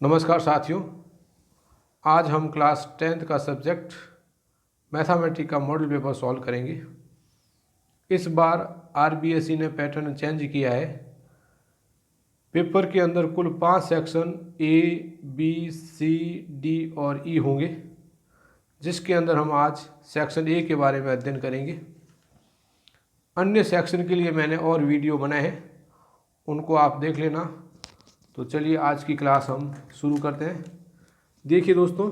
नमस्कार साथियों। आज हम क्लास 10th का सब्जेक्ट मैथमेटिक्स का मॉडल पेपर सॉल्व करेंगे। इस बार आरबीएसई ने पैटर्न चेंज किया है। पेपर के अंदर कुल 5 section A, B, C, D और ई होंगे, जिसके अंदर हम आज सेक्शन ए के बारे में अध्ययन करेंगे। अन्य सेक्शन के लिए मैंने और वीडियो बनाए हैं, उनको आप देख लेना। तो चलिए आज की क्लास हम शुरू करते हैं। देखिए दोस्तों,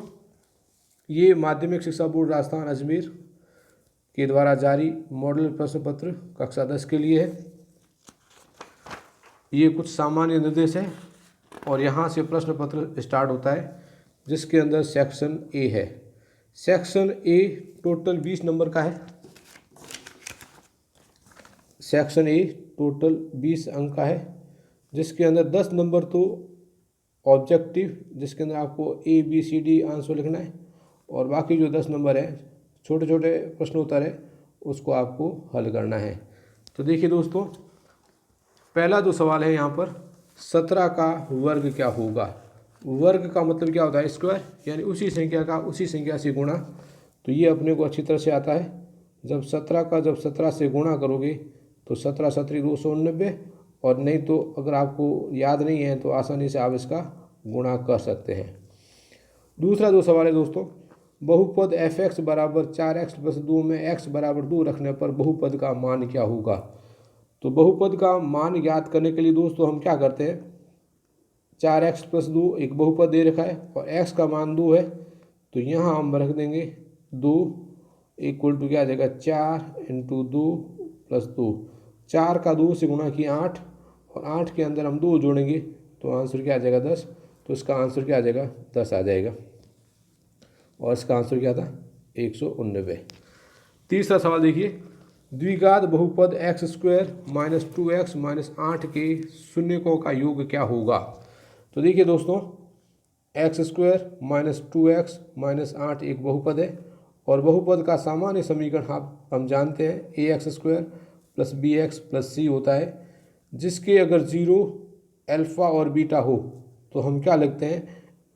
ये माध्यमिक शिक्षा बोर्ड राजस्थान अजमेर के द्वारा जारी मॉडल प्रश्न पत्र कक्षा 10 के लिए है। ये कुछ सामान्य निर्देश हैं और यहाँ से प्रश्न पत्र स्टार्ट होता है, जिसके अंदर सेक्शन ए है। सेक्शन ए टोटल 20 नंबर का है। सेक्शन ए टोटल 20 अंक का है, जिसके अंदर 10 नंबर तो ऑब्जेक्टिव, जिसके अंदर आपको A B C D answer लिखना है, और बाकी जो 10 नंबर है छोटे छोटे प्रश्न उत्तर है, उसको आपको हल करना है। तो देखिए दोस्तों, पहला जो सवाल है यहाँ पर, 17 का वर्ग क्या होगा। वर्ग का मतलब क्या होता है? स्क्वायर, यानी उसी संख्या का उसी संख्या से गुणा। तो ये अपने को अच्छी तरह से आता है। जब 17 से गुणा करोगे तो 17 17 299, और नहीं तो अगर आपको याद नहीं है तो आसानी से आप इसका गुणा कर सकते हैं। दूसरा जो सवाल है दोस्तों, बहुपद f(x) बराबर 4x + 2 में x बराबर 2 रखने पर बहुपद का मान क्या होगा। तो बहुपद का मान ज्ञात करने के लिए दोस्तों हम क्या करते हैं, 4x + 2 एक बहुपद दे रखा है और x का मान 2 है, तो यहाँ हम रख देंगे 2 = क्या आ जाएगा, 4 × 2 + 2। 4 का 2 से गुणा किया 8, और 8 के अंदर हम 2 जोड़ेंगे तो आंसर क्या आ जाएगा, 10। तो इसका आंसर क्या आ जाएगा, 10 आ जाएगा, और इसका आंसर क्या था, 189। तीसरा सवाल देखिए, द्विघात बहुपद x² - 2x - 8 के शून्यकों का योग क्या होगा। तो देखिए दोस्तों, x² - 2x - 8 एक बहुपद है, और बहुपद का सामान्य समीकरण हम जानते हैं, ax² + bx + c होता है, जिसके अगर 0 अल्फ़ा और बीटा हो तो हम क्या लिखते हैं,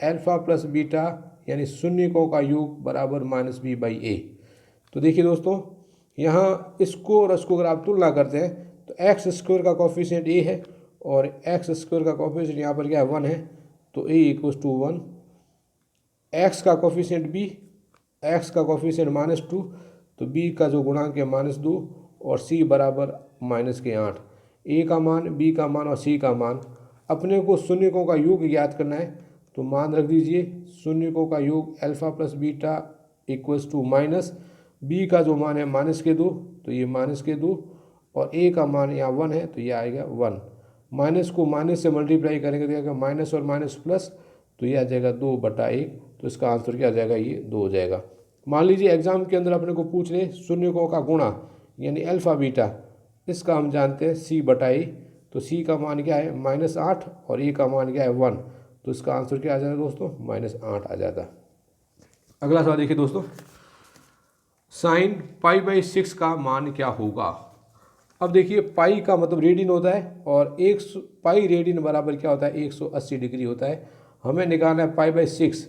अल्फ़ा + बीटा यानी शून्यकों का योग बराबर -b/a। तो देखिए दोस्तों, यहाँ इसको और इसको अगर आप तुलना करते हैं तो x² का कोफिशिएंट a है और x² का कोफिशिएंट यहाँ पर क्या है, 1 है, तो a = 1। x का कोफिशिएंट b, x का कोफिशिएंट -2, तो b का जो गुणांक है -2, और c बराबर -8। a का मान, b का मान और c का मान। अपने को शून्यकों का योग ज्ञात करना है, तो मान रख दीजिए शून्यकों का योग अल्फ़ा + बीटा = b का जो मान है -2, तो ये -2, और a का मान यहाँ 1 है, तो ये आएगा 1। माइनस को माइनस से मल्टीप्लाई करेंगे तो आएगा माइनस और माइनस प्लस, तो ये आ जाएगा 2/1। तो इसका आंसर क्या आ जाएगा, ये 2 हो जाएगा। मान लीजिए एग्जाम के अंदर अपने को पूछ ले शून्यकों का गुणा यानी अल्फ़ा बीटा, इसका हम जानते हैं c/a। तो c का मान क्या है, -8, और a का मान क्या है, 1। तो इसका आंसर क्या आ जाएगा दोस्तों, -8 आ जाता। अगला सवाल देखिए दोस्तों, sin π/6 का मान क्या होगा। अब देखिए, पाई का मतलब रेडियन होता है, और 1 पाई रेडियन बराबर क्या होता है, 180 डिग्री होता है। हमें निकालना है π/6,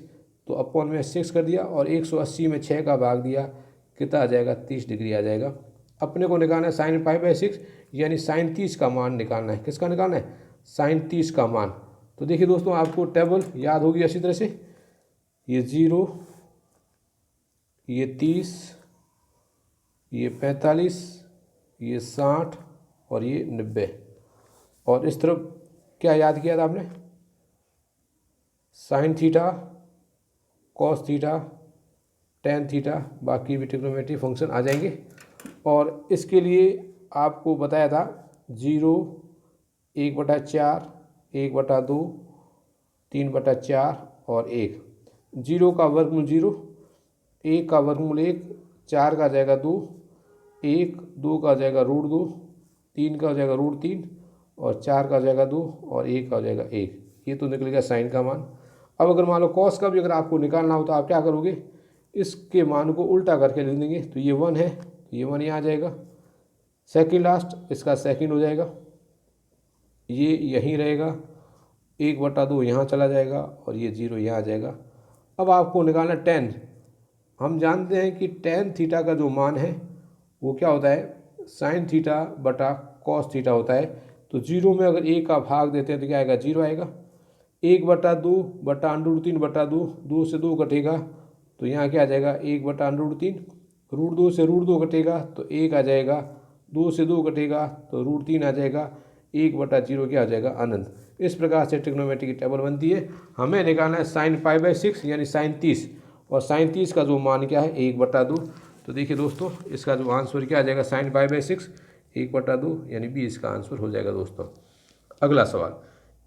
तो अपॉन में 6 कर दिया और 180 में 6 का भाग दिया, कितना आ जाएगा, 30 डिग्री आ जाएगा। अपने को निकालना है sin π/6 यानी sin 30 का मान निकालना है। किसका निकालना है, sin 30 का मान। तो देखिए दोस्तों, आपको टेबल याद होगी अच्छी तरह से, ये 0, ये 30, ये 45, ये 60 और ये 90, और इस तरफ क्या याद किया था आपने, sine theta, cos theta, tan theta, बाकी भी ट्रिग्नोमेट्री फंक्शन आ जाएंगे। और इसके लिए आपको बताया था 0, 1/4, 1/2, 3/4 और 1। 0 का वर्गमूल 0, 1 का वर्गमूल 1, 4 का जाएगा 2, 1, 2 का जाएगा √2, 3 का हो जाएगा √3, और 4 का हो जाएगा 2, और 1 का हो जाएगा 1। ये तो निकल गया साइन का मान। अब अगर मान लो कॉस का भी अगर आपको निकालना हो तो आप क्या करोगे, इसके मान को उल्टा करके लिख देंगे। तो ये 1 है, तो ये 1 यहाँ आ जाएगा, सेकंड लास्ट इसका सेकंड हो जाएगा, ये यहीं रहेगा, 1/2 यहाँ चला जाएगा और ये 0 यहाँ आ जाएगा। अब आपको निकालना टेन। हम जानते हैं कि टेन थीटा का जो मान है वो क्या होता है, साइन थीटा बटा कॉस थीटा होता है। तो 0 में अगर 1 का भाग देते हैं तो क्या आएगा, 0 आएगा। 1/2 बटा √3/2, 2 से 2 कटेगा तो यहाँ क्या आ जाएगा, 1/√3। √2 से √2 कटेगा तो 1 आ जाएगा। 2 से 2 कटेगा तो √3 आ जाएगा। 1/0 क्या आ जाएगा, अनंत। इस प्रकार से ट्रिग्नोमेट्री की टेबल बनती है। हमें निकालना है साइन π/6 यानी साइन 30, और साइन 30 का जो मान क्या है, 1/2। तो देखिए दोस्तों, इसका जो आंसर क्या आ जाएगा, साइन π/6 1/2 यानी बी इसका आंसर हो जाएगा दोस्तों। अगला सवाल,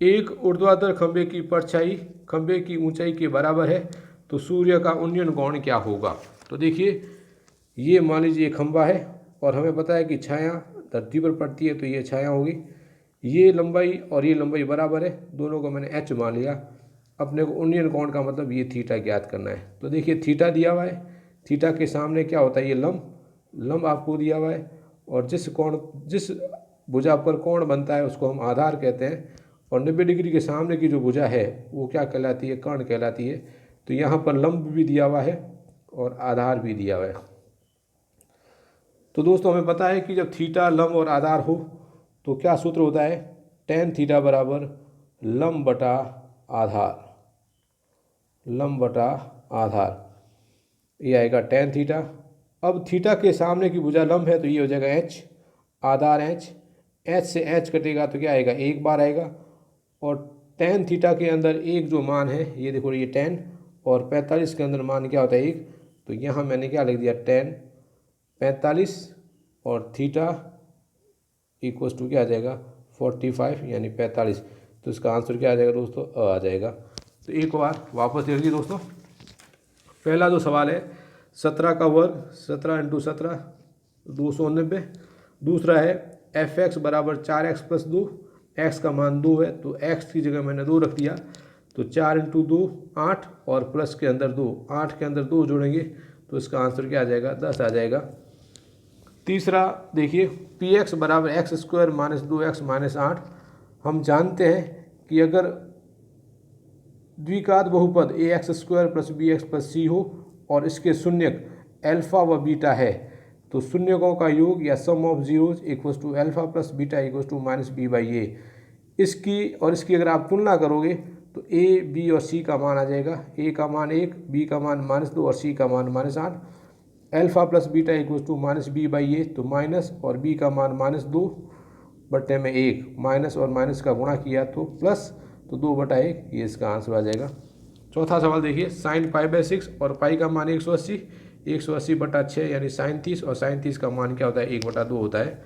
एक ऊर्ध्वाधर खंभे की परछाई खंभे की ऊंचाई के बराबर है तो सूर्य का उन्नयन कोण क्या होगा। तो देखिए, ये मान लीजिए खंभा है और हमें पता है कि छाया धरती पर पड़ती है तो ये छाया होगी। ये लंबाई और ये लंबाई बराबर है, दोनों को मैंने h मान लिया। अपने को उन्नयन कोण का मतलब ये थीटा ज्ञात करना है। तो देखिए, थीटा दिया हुआ है, थीटा के सामने क्या होता है, ये लंब आपको दिया हुआ है, और जिस भुजा पर कोण बनता है उसको हम आधार कहते हैं। और 90 डिग्री के सामने की जो भुजा है वो क्या कहलाती है, कर्ण कहलाती है। तो यहाँ पर लंब भी दिया हुआ है और आधार भी दिया हुआ है। तो दोस्तों, हमें पता है कि जब थीटा, लंब और आधार हो तो क्या सूत्र होता है, टेन थीटा बराबर लंब बटा आधार, लंब बटा आधार, ये आएगा टेन थीटा। अब थीटा के सामने की भुजा लंब है तो ये हो जाएगा h, आधार h से h कटेगा तो क्या आएगा, 1 बार आएगा। और टेन थीटा के अंदर एक जो मान है, ये देखो, ये टेन, और 45 के अंदर मान क्या होता है, 1। तो यहाँ मैंने क्या लिख दिया, टेन 45 और थीटा इक्वल्स टू क्या आ जाएगा, 45 यानी 45। तो इसका आंसर क्या आ जाएगा दोस्तों, आ जाएगा। तो एक बार वापस देख लीजिए दोस्तों। पहला जो सवाल है 17 का वर्ग, 17 × 17 290। दूसरा है fx बराबर 4x + 2, x का मान 2 है तो x की जगह मैंने 2 रख दिया। तो 4 × 2 8 और प्लस के अंदर 2, 8 के अंदर 2 जोड़ेंगे तो इसका आंसर क्या आ जाएगा, 10 आ जाएगा। तीसरा देखिए, px बराबर x² - 2x - 8। हम जानते हैं कि अगर द्विघात बहुपद ax² + bx + c हो और इसके शून्यक अल्फा व बीटा है तो शून्यकों का योग या sum of zeros equals to alpha plus beta equals to -b/a। इसकी अगर आप तुलना करोगे तो a, b और c का मान आ जाएगा। a का मान 1, b का मान -2 और c का मान -8। Alpha plus beta equals to -b/a, तो माइनस और b का मान -2/1, माइनस और माइनस का गुणा किया तो प्लस, तो 2/1, ये इसका आंसर आ जाएगा। चौथा सवाल देखिए, साइन π/6 और पाई का मान 180, 180/6 यानी साइन 30, और साइन 30 का मान क्या होता है, 1/2 होता है।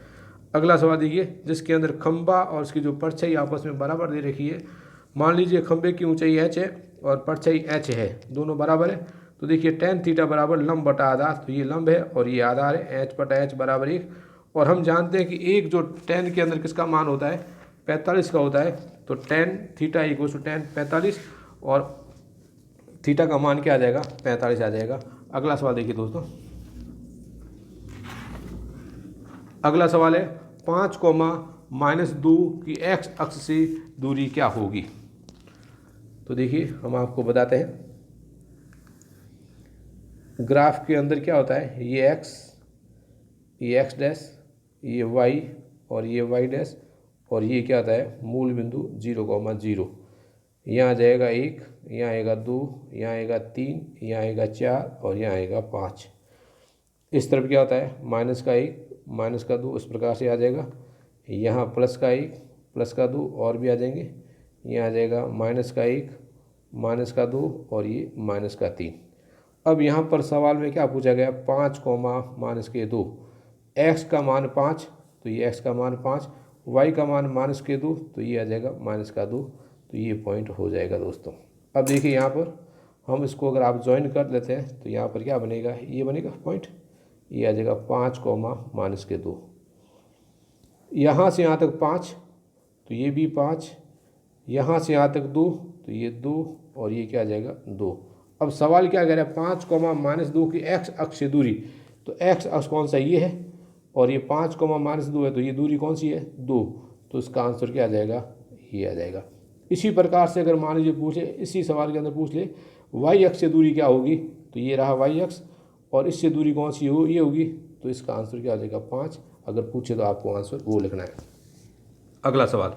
अगला सवाल देखिए, जिसके अंदर खंभा और उसकी जो परछाई आपस में बराबर दे रखी है। मान लीजिए खंभे की ऊंचाई h है और परछाई h है, दोनों बराबर है। तो देखिए, टेन थीटा बराबर लंब बटा आधार, तो ये लंब है और ये आधार है, h/h बराबर 1। और हम जानते हैं कि एक जो टेन के अंदर किसका मान होता है, 45 का होता है। तो tan theta equal to tan 45, और थीटा का मान क्या आ जाएगा, 45 आ जाएगा। अगला सवाल देखिए दोस्तों। अगला सवाल है 5, -2 की x अक्ष से दूरी क्या होगी। तो देखिए, हम आपको बताते हैं, ग्राफ के अंदर क्या होता है, ये x, ये x डैश, ये y और ये y डैश, और ये क्या आता है, मूल बिंदु 0,0। यहाँ आ जाएगा 1, यहाँ आएगा 2, यहाँ आएगा 3, यहाँ आएगा 4 और यहाँ आएगा 5। इस तरफ क्या होता है, -1, -2, इस प्रकार से आ जाएगा। यहाँ +1, +2 और भी आ जाएंगे। यहाँ आ जाएगा -1, -2 और ये -3। अब यहाँ पर सवाल में क्या पूछा गया, 5, -2, x का मान 5, तो ये x का मान 5, y का मान -2, तो ये आ जाएगा -2। तो ये पॉइंट हो जाएगा दोस्तों। अब देखिए, यहाँ पर हम इसको अगर आप ज्वाइन कर लेते हैं तो यहाँ पर क्या बनेगा, ये बनेगा पॉइंट, ये आ जाएगा 5, -2। यहाँ से यहाँ तक 5, तो ये भी 5, यहाँ से यहाँ तक 2, तो ये 2 और ये क्या आ जाएगा, 2। अब सवाल क्या कह रहा है, 5, -2 की x अक्ष से दूरी। तो x अक्ष कौन सा, ये है, और ये 5, -2 है, तो ये दूरी कौन सी है, 2। तो इसका आंसर क्या आ जाएगा, ये आ जाएगा। इसी प्रकार से अगर मान लीजिए पूछे, इसी सवाल के अंदर पूछ ले वाई अक्ष से दूरी क्या होगी, तो ये रहा वाई अक्ष, और इससे दूरी कौन सी हो, ये होगी, तो इसका आंसर क्या हो जाएगा 5। अगर पूछे तो आपको आंसर वो लिखना है। अगला सवाल,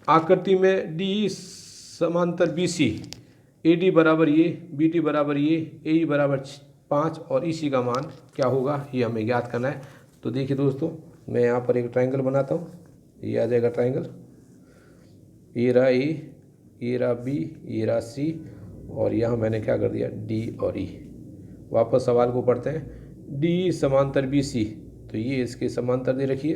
आकृति में डी समांतर बी सी, ए डी बराबर ये, बी डी बराबर ये, ए ई बराबर 5 और ई सी का मान क्या होगा, ये हमें ज्ञात करना है। तो देखिए दोस्तों, मैं यहाँ पर एक ट्रायंगल बनाता हूँ, ये आ जाएगा ट्रायंगल, ये रहा ए, ये रहा बी, ये रहा सी, और यहाँ मैंने क्या कर दिया डी और ई। वापस सवाल को पढ़ते हैं। डी समांतर बी सी, तो ये इसके समांतर दे रखिए।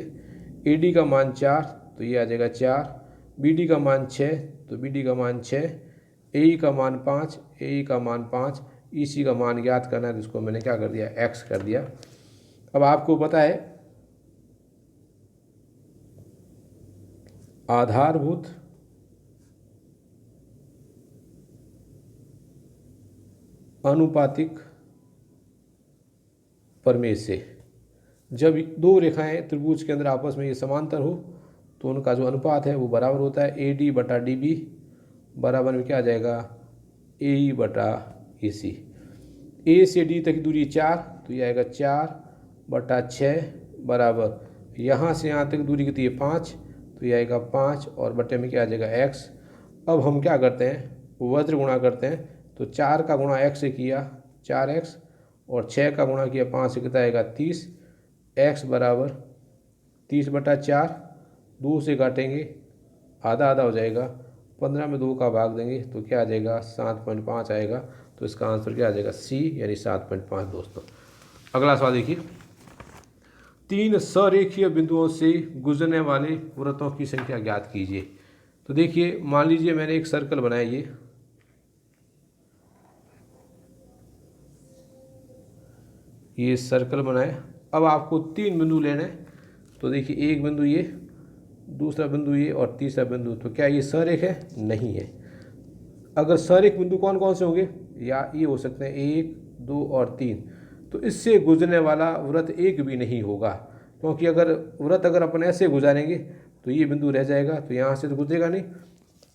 ए डी का मान 4, तो ये आ जाएगा 4। बी डी का मान 6, तो बी डी का मान 6। ए ई का मान 5, ए ई का मान 5। ई सी का मान ज्ञात करना है, तो इसको मैंने क्या कर दिया एक्स कर दिया। अब आपको पता है आधारभूत अनुपातिक प्रमेय से जब दो रेखाएं त्रिभुज के अंदर आपस में ये समांतर हो तो उनका जो अनुपात है वो बराबर होता है ए डी बटा डी बी बराबर में क्या आ जाएगा ए ई बटा ए सी। ए से डी तक की दूरी 4, तो ये आएगा 4/6 बराबर यहाँ से यहाँ तक दूरी कितनी है 5, तो ये आएगा 5 और बटे में क्या आ जाएगा x। अब हम क्या करते हैं वज्र गुणा करते हैं, तो 4 का गुणा x से किया 4x और 6 का गुणा किया 5 से कितना आएगा 30। x बराबर 30/4, 2 से काटेंगे आधा आधा हो जाएगा, 15 में 2 का भाग देंगे तो क्या आ जाएगा 7.5 आएगा। तो इसका आंसर क्या आ जाएगा सी यानी 7.5 दोस्तों। अगला सवाल देखिए, 3 सरेखीय बिंदुओं से गुजरने वाले वृत्तों की संख्या ज्ञात कीजिए। तो देखिए मान लीजिए मैंने एक सर्कल बनाया, ये सर्कल बनाया। अब आपको 3 बिंदु लेने हैं, तो देखिए एक बिंदु ये, दूसरा बिंदु ये और तीसरा बिंदु। तो क्या ये सरेख है? नहीं है। अगर सरेख बिंदु कौन कौन से होंगे, या ये हो सकते हैं 1, 2 और 3। तो इससे गुजरने वाला वृत्त एक भी नहीं होगा, क्योंकि अगर वृत्त अगर अपन ऐसे गुजारेंगे तो ये बिंदु रह जाएगा, तो यहाँ से तो गुजरेगा नहीं।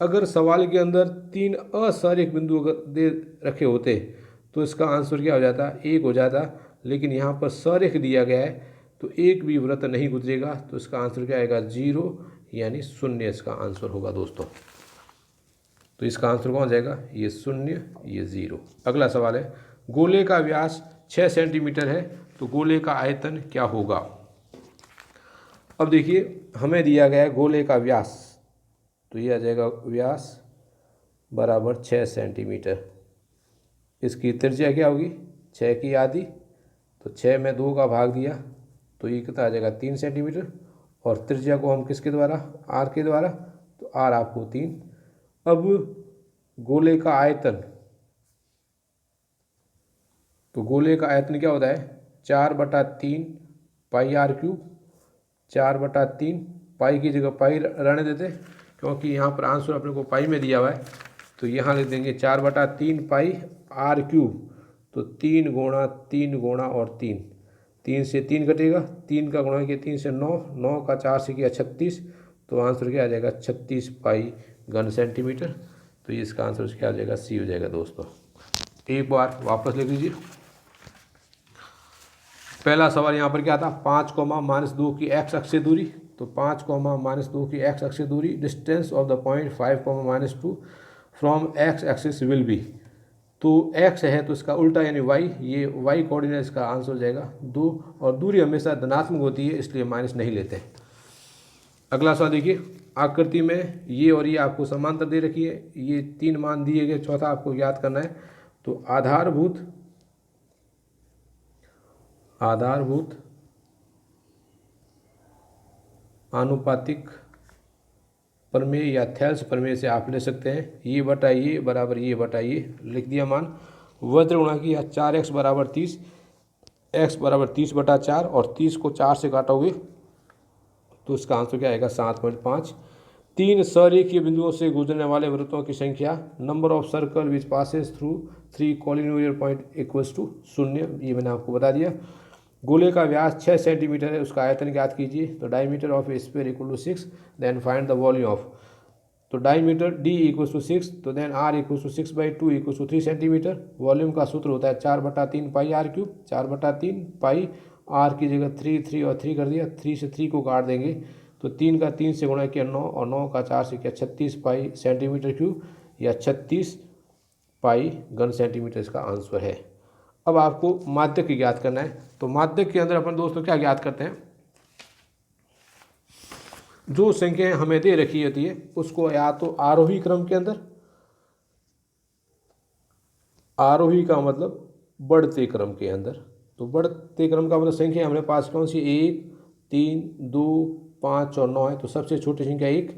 अगर सवाल के अंदर 3 असरेख बिंदु अगर दे रखे होते तो इसका आंसर क्या हो जाता, 1 हो जाता। लेकिन यहाँ पर सरेख दिया गया है तो एक भी वृत्त नहीं गुजरेगा, तो इसका आंसर क्या आएगा 0 यानी 0 इसका आंसर होगा दोस्तों। तो इसका आंसर कौन जाएगा, ये 0 ये 0। अगला सवाल है, गोले का व्यास 6 सेंटीमीटर है तो गोले का आयतन क्या होगा। अब देखिए हमें दिया गया है गोले का व्यास, तो ये आ जाएगा व्यास बराबर 6 सेंटीमीटर। इसकी त्रिज्या क्या होगी 6 की आधी, तो 6 में 2 का भाग दिया तो ये कितना आ जाएगा 3 सेंटीमीटर। और त्रिज्या को हम किसके द्वारा, आर के द्वारा, तो आर आपको 3। अब गोले का आयतन, तो गोले का आयतन क्या होता है 4/3 पाई आर क्यूब। 4/3 पाई की जगह पाई रहने देते क्योंकि यहाँ पर आंसर अपने को पाई में दिया हुआ है, तो यहाँ लिख देंगे 4/3 पाई आर क्यूब। तो 3 गुणा 3 गुणा और 3, 3 से 3 कटेगा, 3 का गुणा किया 3 से 9, 9 का 4 से किया 36, तो आंसर क्या आ जाएगा 36 पाई घन सेंटीमीटर। तो ये इसका आंसर क्या आ जाएगा सी हो जाएगा दोस्तों। एक बार वापस लिख लीजिए। पहला सवाल यहाँ पर क्या था 5, -2 की x अक्ष से दूरी, तो 5, -2 की x अक्ष से दूरी distance of the point 5, -2 from x axis will be. तो x है तो इसका उल्टा यानी y, ये y कोऑर्डिनेट इसका आंसर हो जाएगा 2। और दूरी हमेशा धनात्मक होती है इसलिए माइनस नहीं लेते हैं। अगला सवाल देखिए, आकृति में ये और ये आपको समांतर दे रखी है, ये 3 मान दिए गए, चौथा आपको याद करना है। तो आधारभूत आनुपातिक प्रमेय या थेल्स प्रमेय से आप ले सकते हैं ये बटा ये बराबर ये बटा ये, लिख दिया मान। वज्र गुणा किया 4x बराबर 30, x बराबर 30/4 और 30 को 4 से काटोगे तो इसका आंसर क्या आएगा 7.5। 3 सरेखीय बिंदुओं से गुजरने वाले वृत्तों की संख्या, number of circle which passes through 3 collinear point equals to 0, ये मैंने आपको बता दिया। गोले का व्यास 6 सेंटीमीटर है, उसका आयतन ज्ञात कीजिए। तो diameter of a sphere equal to 6, then find the volume of. तो डायमीटर डी इक्वल्स टू 6, तो then R equals to 6/2 equals to 3 centimetre. Volume का सूत्र होता है 4/3 pi R cube, 4/3 pi R की जगह 3 और 3 कर दिया, 3 से 3 को काट देंगे तो 3 का 3 से गुणा किया 9 और 9 का 4 से किया 36 पाई सेंटीमीटर क्यूब या 36 पाई घन सेंटीमीटर इसका आंसर है। अब आपको माध्यक की ज्ञात करना है। तो माध्यक के अंदर अपन दोस्तों क्या ज्ञात करते हैं, जो संख्याएं हमें दे रखी होती है उसको या तो आरोही क्रम के अंदर, आरोही का मतलब बढ़ते क्रम के अंदर, तो बढ़ते क्रम का मतलब संख्या हमारे पास कौन सी 1, 3, 2, 5 और 9 है। तो सबसे छोटी संख्या 1,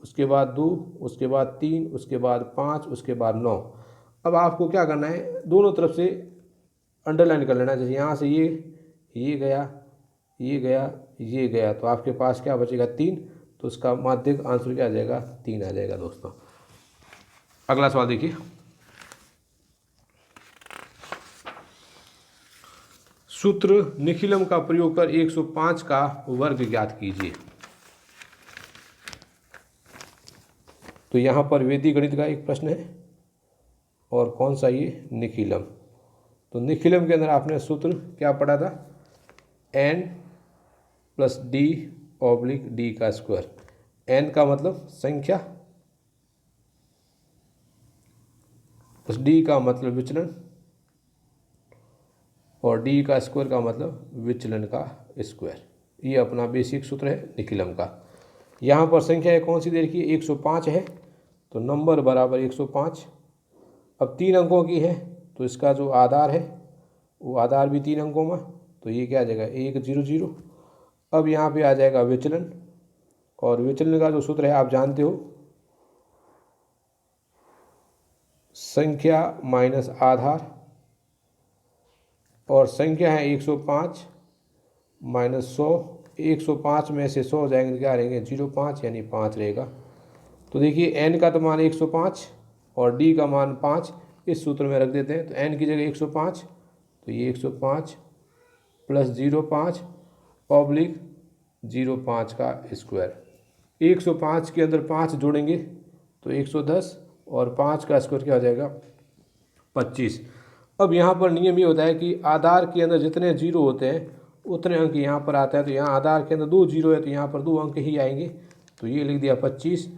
उसके बाद 2, उसके बाद 3, उसके बाद 5, उसके बाद 9। अब आपको क्या करना है, दोनों तरफ से अंडरलाइन कर लेना। जैसे यहाँ से ये गया, ये गया, ये गया, तो आपके पास क्या बचेगा 3। तो उसका माध्यक आंसर क्या आ जाएगा 3 आ जाएगा दोस्तों। अगला सवाल देखिए, सूत्र निखिलम का प्रयोग कर 105 का वर्ग ज्ञात कीजिए। तो यहाँ पर वेदी गणित का एक प्रश्न है और कौन सा ये निखिलम। तो निखिलम के अंदर आपने सूत्र क्या पढ़ा था, n + d/d का स्क्वायर। n का मतलब संख्या प्लस d का मतलब विचलन और d का स्क्वायर का मतलब विचलन का स्क्वायर। ये अपना बेसिक सूत्र है निखिलम का। यहाँ पर संख्या कौन सी दे रखी है 105 है, तो नंबर बराबर 105। अब 3 अंकों की है तो इसका जो आधार है वो आधार भी 3 अंकों में, तो ये क्या आ जाएगा 1 0 0। अब यहाँ पे आ जाएगा विचलन, और विचलन का जो सूत्र है आप जानते हो, संख्या माइनस आधार, और संख्या है 105 माइनस 100। 105 में से 100 जाएंगे तो क्या रहेंगे 0.5 यानी 5 रहेगा। तो देखिए n का तो मान 105 और d का मान 5 इस सूत्र में रख देते हैं। तो n की जगह 105, तो ये 105 + 0.5 ऑब्लिक 0.5 का स्क्वायर। 105 के अंदर 5 जोड़ेंगे तो 110 और 5 का स्क्वायर क्या हो जाएगा 25। अब यहाँ पर नियम ये होता है कि आधार के अंदर जितने जीरो होते हैं उतने अंक यहाँ पर आता है। तो यहाँ आधार के अंदर 2 जीरो है तो यहाँ पर 2 अंक ही आएंगे। तो ये लिख दिया 25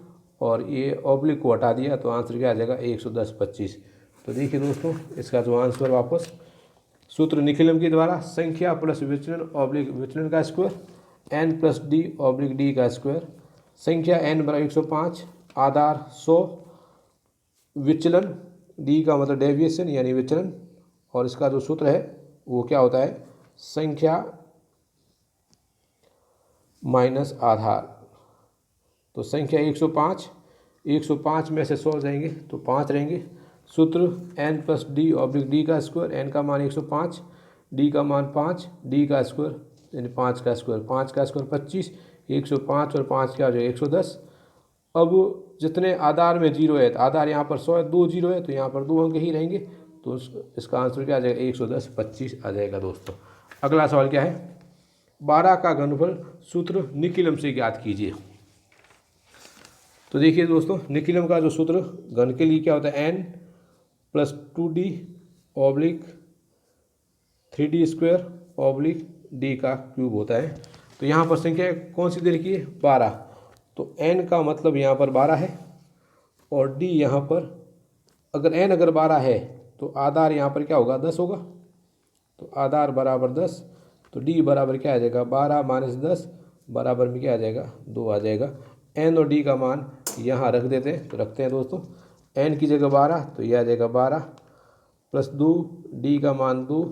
और ये ऑब्लिक को हटा दिया, तो आंसर क्या आ जाएगा 110 25। तो देखिए दोस्तों, इसका जो आंसर वापस सूत्र निखिलम के द्वारा संख्या प्लस विचलन ऑब्लिक विचलन का स्क्वायर n + d/d का स्क्वायर। संख्या n बराबर 105, आधार 100, विचलन d का मतलब डेविएशन यानी विचलन, और इसका जो सूत्र है वो क्या होता है संख्या माइनस आधार। तो संख्या 105 में से 100 जाएंगे तो 5 रहेंगे। सूत्र n + d/d का स्क्वायर, n का मान 105, d का मान 5, d का स्क्वायर यानी 5 का स्क्वायर, 5 का स्क्वायर 25, 105 और 5 क्या हो जाएगा 110। अब जितने आधार में जीरो है, तो आधार यहाँ पर 100 है, 2 जीरो है तो यहाँ पर 2 अंक ही रहेंगे। तो इसका आंसर क्या आ जाएगा 110 25 आ जाएगा दोस्तों। अगला सवाल क्या है, 12 का घनफल सूत्र निखिलम से ज्ञात कीजिए। तो देखिए दोस्तों, निखिलम का जो सूत्र घन के लिए क्या होता है n + 2d oblique 3d² oblique d का क्यूब होता है। तो यहाँ पर संख्या कौन सी दे रखी है 12। तो n का मतलब यहाँ पर 12 है और d यहाँ पर अगर n अगर 12 है तो आधार यहाँ पर क्या होगा 10 होगा। तो आधार बराबर 10, तो d बराबर क्या आ जाएगा 12 - 10 बराबर में क्या आ जाएगा 2 आ जाएगा। n और d का मान यहाँ रख देते हैं, तो रखते हैं दोस्तों। n की जगह 12 तो ये आ जाएगा 12 + 2, d का मान 2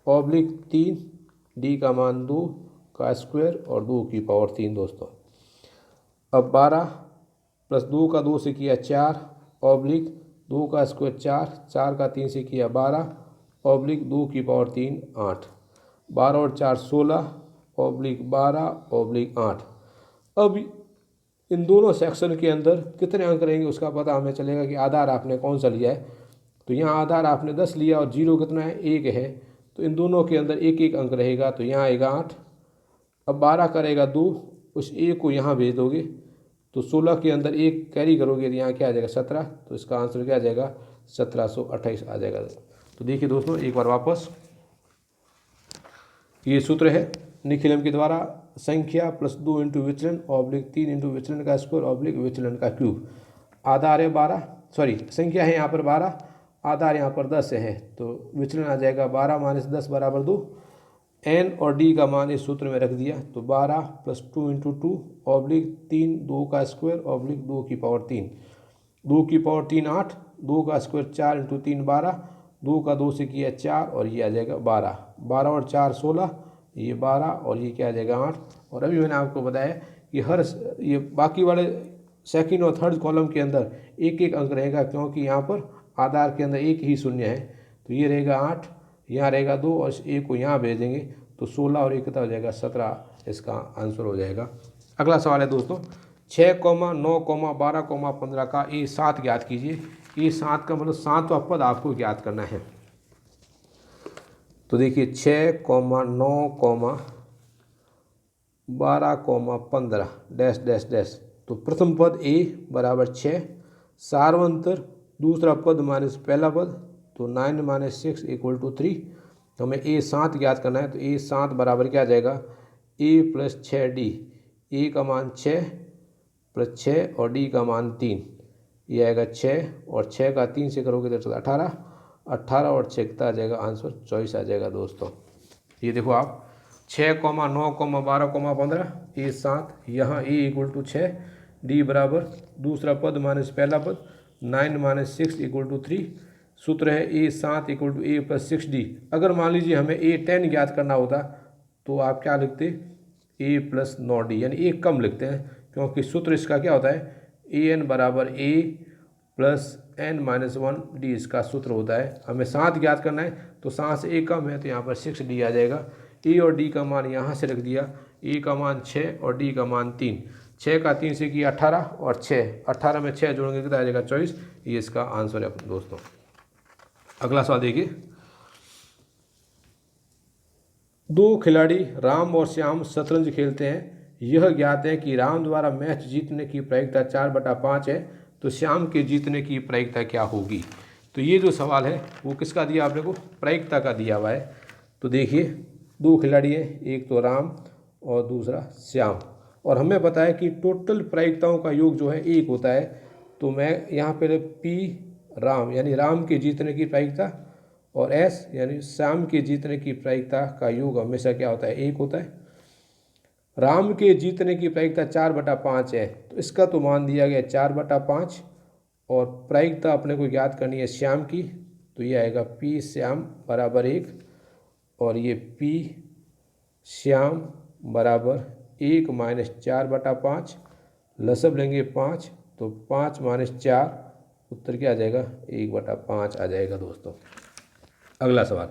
ऑब्लिक 3, d का मान 2 का स्क्वायर और 2 की पावर 3 दोस्तों। अब 12 + 2 का 2 से किया 4 ऑब्लिक 2 का स्क्वायर 4, 4 का 3 से किया 12 ऑब्लिक 2 की पावर 3 8, 12 और 4 16 ऑब्लिक 12 ऑब्लिक 8। अब इन दोनों सेक्शन के अंदर कितने अंक रहेंगे उसका पता हमें चलेगा कि आधार आपने कौन सा लिया है। तो यहाँ आधार आपने 10 लिया और जीरो कितना है 1 है, तो इन दोनों के अंदर 1 अंक रहेगा। तो यहाँ आएगा 8। अब 12 करेगा 2, उस 1 को यहाँ भेज दोगे तो 16 के अंदर एक कैरी करोगे तो यहाँ क्या आ जाएगा 17, तो इसका आंसर क्या आ जाएगा 1728 आ जाएगा। तो देखिए दोस्तों एक बार वापस, ये सूत्र है निखिलम के द्वारा संख्या प्लस 2 इंटू विचलन ऑब्लिक 3 इंटू विचलन का स्क्वायर ऑब्लिक विचलन का क्यूब। आधार है 12, सॉरी संख्या है यहाँ पर 12, आधार यहाँ पर 10 है, तो विचलन आ जाएगा 12 माइनस 10 बराबर 2। एन और डी का मान इस सूत्र में रख दिया, तो 12 प्लस 2 इंटू 2 ऑब्लिक 3 2 का स्क्वायर ऑब्लिक 2 की पावर 3, 2 की पावर 3 8, 2 का स्क्वायर 4 इंटू 3 12, 2 का 2 से किया 4 और ये आ जाएगा 12, 12 और 4 16, ये 12 और ये क्या आ जाएगा 8। और अभी मैंने आपको बताया कि हर ये बाकी वाले सेकंड और थर्ड कॉलम के अंदर एक एक अंक रहेगा, क्योंकि यहाँ पर आधार के अंदर एक ही शून्य है, तो ये रहेगा 8, यहाँ रहेगा 2 और एक को यहाँ भेज देंगे तो 16 और एक कितना हो जाएगा 17, इसका आंसर हो जाएगा। अगला सवाल है दोस्तों 6, 9, 12, 15 का A7 ज्ञात कीजिए। A7 का मतलब 7वां पद आपको ज्ञात करना है। तो देखिए 6, 9, 12, 15 डैश डैश डैश, तो प्रथम पद A बराबर 6, सार्वंतर दूसरा पद माइनस पहला पद, तो 9 माइनस 6 इक्वल टू 3। तो हमें A7 ज्ञात करना है, तो A7 बराबर क्या आ जाएगा A प्लस 6D, A का मान 6 प्लस 6 और D का मान 3, ये आएगा 6 और 6 का 3 से करोगे तो 18, 18 और 6 कितना आ जाएगा आंसर 24 आ जाएगा दोस्तों। ये देखो आप 6, 9, 12, 15 A7, यहाँ A इक्वल टू 6, D बराबर दूसरा पद माइनस पहला पद 9 माइनस 6 इक्वल टू 3। सूत्र है A7 equal to A plus 6D। अगर मान लीजिए हमें A10 ज्ञात करना होता तो आप क्या लिखते A प्लस 9D, यानी एक कम लिखते हैं, क्योंकि सूत्र इसका क्या होता है AN बराबर A plus N minus 1D इसका सूत्र होता है। हमें 7 ज्ञात करना है, तो 7 से A कम है तो यहाँ पर 6D आ जाएगा। A और D का मान यहाँ से रख दिया, A का मान 6 और D का मान 3, 6 का 3 से किया 18 और 6, 18 में 6 जोड़ेंगे कितना आ जाएगा 24, ये इसका आंसर है दोस्तों। अगला सवाल देखिए, 2 खिलाड़ी राम और श्याम शतरंज खेलते हैं। यह ज्ञात है कि राम द्वारा मैच जीतने की प्रायिकता 4/5 है, तो श्याम के जीतने की प्रायिकता क्या होगी। तो ये जो सवाल है वो किसका दिया आपने को, प्रायिकता का दिया हुआ है। तो देखिए 2 खिलाड़ी हैं, एक तो राम और दूसरा श्याम, और हमें पता है कि टोटल प्रायिकताओं का योग जो है 1 होता है। तो मैं यहाँ पहले P राम यानी राम के जीतने की प्रायिकता और S यानी श्याम के जीतने की प्रायिकता का योग हमेशा क्या होता है 1 होता है। राम के जीतने की प्रायिकता 4/5 है, तो इसका तो मान दिया गया 4/5, और प्रायिकता अपने को ज्ञात करनी है श्याम की, तो ये आएगा P श्याम बराबर 1 और ये P श्याम बराबर 1 माइनस 4/5, लसब लेंगे 5, तो 5 माइनस 4 उत्तर क्या आ जाएगा 1/5 आ जाएगा दोस्तों। अगला सवाल,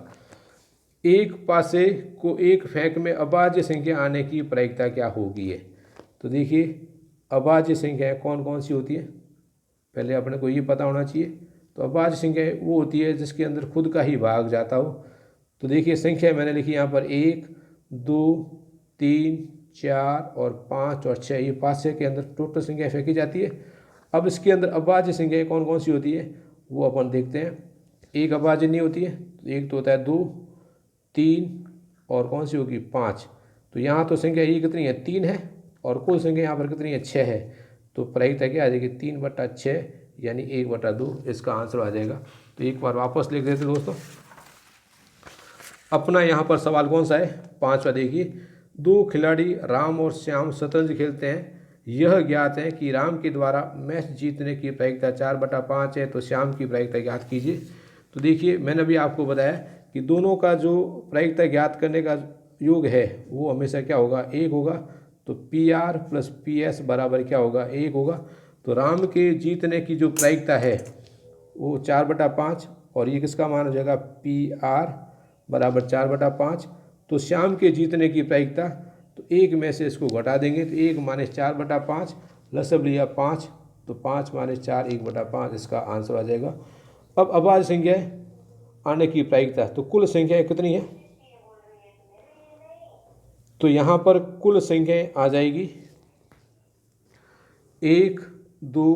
एक पासे को एक फेंक में अभाज्य संख्या आने की प्रायिकता क्या होगी है। तो देखिए अभाज्य संख्याएं कौन कौन सी होती है, पहले अपने को ये पता होना चाहिए। तो अभाज्य संख्या वो होती है जिसके अंदर खुद का ही भाग जाता हो। तो देखिए संख्या मैंने लिखी यहाँ पर 1, 2, 3, 4 और 5 और 6, ये पासे के अंदर टोटल संख्या फेंकी जाती है। अब इसके अंदर अभाज्य संख्याएं कौन कौन सी होती है वो अपन देखते हैं। एक अभाज्य नहीं होती है, एक तो होता है 2, 3 और कौन सी होगी 5। तो यहाँ तो संख्या ये कितनी है 3 है, और कुल संख्या यहाँ पर कितनी है 6 है, तो प्रायिकता क्या आ जाएगी 3/6 यानी 1/2 इसका आंसर आ जाएगा। तो एक बार वापस लिख देते दोस्तों। अपना यहाँ पर सवाल कौन सा है 5वां, देखिए 2 खिलाड़ी राम और श्याम शतरंज खेलते हैं। यह ज्ञात है कि राम के द्वारा मैच जीतने की प्रायिकता 4/5 है, तो श्याम की प्रायिकता ज्ञात कीजिए। तो देखिए मैंने अभी आपको बताया कि दोनों का जो प्रायिकता ज्ञात करने का योग है वो हमेशा क्या होगा 1 होगा। तो PR प्लस PS बराबर क्या होगा 1 होगा। तो राम के जीतने की जो प्रायिकता है वो 4/5, और ये किसका मान हो जाएगा PR बराबर 4/5। तो श्याम के जीतने की प्रायिकता, तो 1 में से इसको घटा देंगे, तो 1 माइनस 4/5, लसब लिया 5, तो 5 माइनस 4 1/5 इसका आंसर आ जाएगा। अब अभाज्य संख्या आने की प्रायिकता, तो कुल संख्याएं कितनी है, तो यहाँ पर कुल संख्याएं आ जाएगी 1 2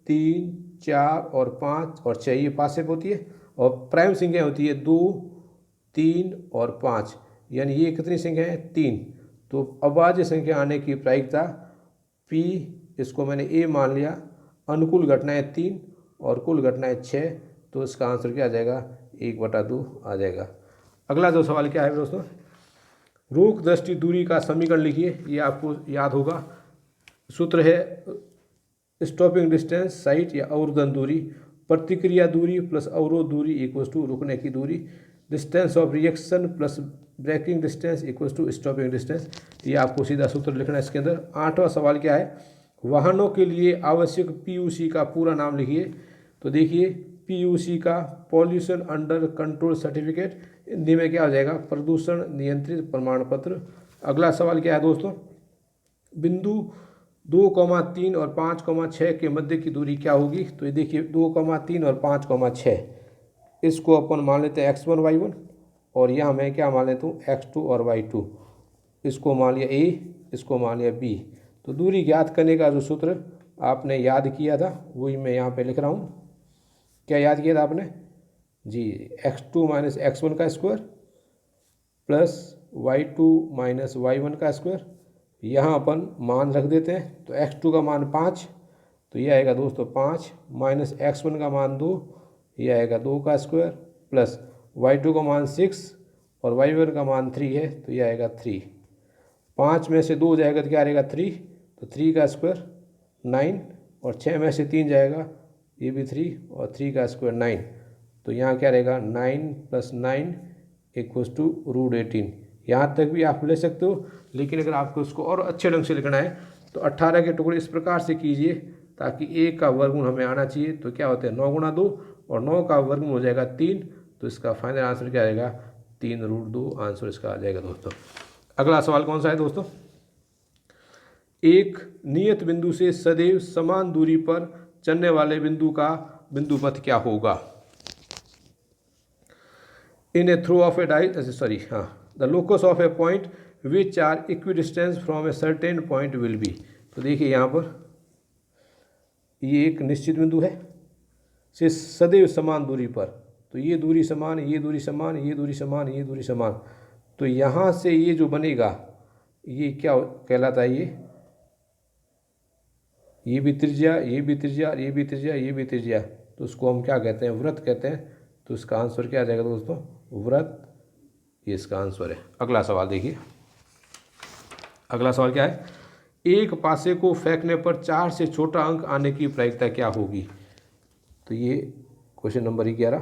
3 4 और 5 और 6 ये पासेब होती है, और प्राइम संख्या होती है 2 3 और 5, यानी ये कितनी संख्या है 3। तो अभाज्य संख्या आने की प्रायिकता P, इसको मैंने A मान लिया, अनुकूल घटनाएं 3 और कुल घटनाएं 6, तो इसका आंसर क्या आ जाएगा 1/2 आ जाएगा। अगला जो सवाल क्या है दोस्तों, रोक दृष्टि दूरी का समीकरण लिखिए। ये आपको याद होगा, सूत्र है स्टॉपिंग डिस्टेंस साइट या अवरोधन दूरी, प्रतिक्रिया दूरी प्लस अवरोध दूरी इक्वल्स टू रुकने की दूरी, distance of reaction plus braking distance equals to stopping distance. ये आपको सीधा सूत्र लिखना है इसके अंदर। 8वां सवाल क्या है, वाहनों के लिए आवश्यक PUC का पूरा नाम लिखिए। तो देखिए PUC का pollution under control certificate, Hindi में क्या हो जाएगा प्रदूषण नियंत्रित प्रमाण पत्र। अगला सवाल क्या है दोस्तों, बिंदु 2,3 और 5,6 के मध्य की दूरी क्या होगी। तो ये देखिए 2,3 और 5,6, इसको अपन मान लेते हैं x1 y1, और यहाँ मैं क्या मान लेता हूँ x2 और y2, इसको मान लिया A, इसको मान लिया B। तो दूरी ज्ञात करने का जो सूत्र आपने याद किया था वही मैं यहाँ पे लिख रहा हूँ। क्या याद किया था आपने जी, x2 माइनस x1 का square plus y2 minus y1 का स्क्वायर। यहाँ अपन मान रख देते हैं, तो x2 का मान 5, तो ये आएगा दोस्तों 5, माइनस x1 का मान 2, ये आएगा 2 का स्क्वायर, प्लस y2 का मान 6 और y1 का मान 3 है, तो ये आएगा 3। 5 में से 2 जाएगा तो क्या आएगा 3, तो 3 का स्क्वायर 9, और 6 में से 3 जाएगा ये भी 3, और 3 का स्क्वायर 9, तो यहाँ क्या रहेगा 9 + 9 = √18। यहाँ तक भी आप ले सकते हो, लेकिन अगर आपको उसको और अच्छे ढंग से लिखना है तो 18 के टुकड़े इस प्रकार से कीजिए ताकि 1 का वर्गमूल हमें आना चाहिए। तो क्या होता है 9 × 2, और 9 का वर्गमूल हो जाएगा 3, तो इसका फाइनल आंसर क्या आएगा 3√2 आंसर इसका आ जाएगा दोस्तों। अगला सवाल कौन सा है दोस्तों, एक नियत बिंदु से सदैव समान दूरी पर चलने वाले बिंदु का बिंदु पथ क्या होगा। In a throw of a dice the locus of a point which are equidistance from a certain point will be. तो देखिए यहाँ पर ये एक निश्चित बिंदु है से सदैव समान दूरी पर, तो ये दूरी समान, ये दूरी समान, ये दूरी समान, ये दूरी समान, तो यहाँ से ये जो बनेगा ये क्या कहलाता है, ये भी त्रिज्या, ये भी त्रिज्या, ये भी त्रिज्या, ये भी त्रिज्या, तो उसको हम क्या कहते हैं वृत्त कहते हैं। तो इसका आंसर क्या आ जाएगा दोस्तों वृत्त, ये इसका आंसर है। अगला सवाल देखिए, अगला सवाल क्या है, एक पासे को फेंकने पर 4 से छोटा अंक आने की प्रायिकता क्या होगी। तो ये क्वेश्चन नंबर 11,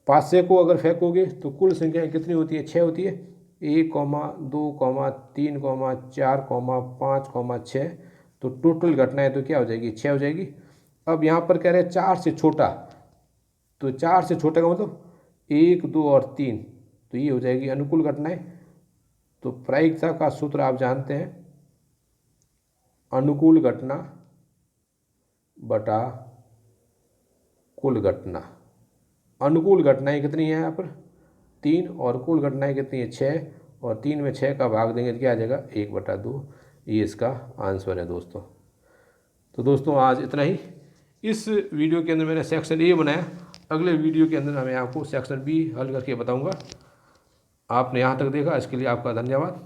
पासे को अगर फेंकोगे तो कुल संख्याएं कितनी होती है 6 होती है, 1, 2, 3, 4, 5, 6, तो टोटल घटनाएं तो क्या हो जाएगी 6 हो जाएगी। अब यहाँ पर कह रहे हैं 4 से छोटा, तो 4 से छोटे का मतलब 1, 2 और 3, तो ये हो जाएगी अनुकूल घटनाएं। तो प्रायिकता का सूत्र आप जानते हैं, अनुकूल घटना बटा कुल घटना। अनुकूल घटनाएं कितनी है यहाँ पर 3, और कुल घटनाएं कितनी है 6, और 3 में 6 का भाग देंगे तो क्या आ जाएगा 1/2, ये इसका आंसर है दोस्तों। तो दोस्तों आज इतना ही। इस वीडियो के अंदर मैंने सेक्शन ए बनाया, अगले वीडियो के अंदर मैं आपको सेक्शन बी हल करके बताऊंगा। आपने यहाँ तक देखा इसके लिए आपका धन्यवाद।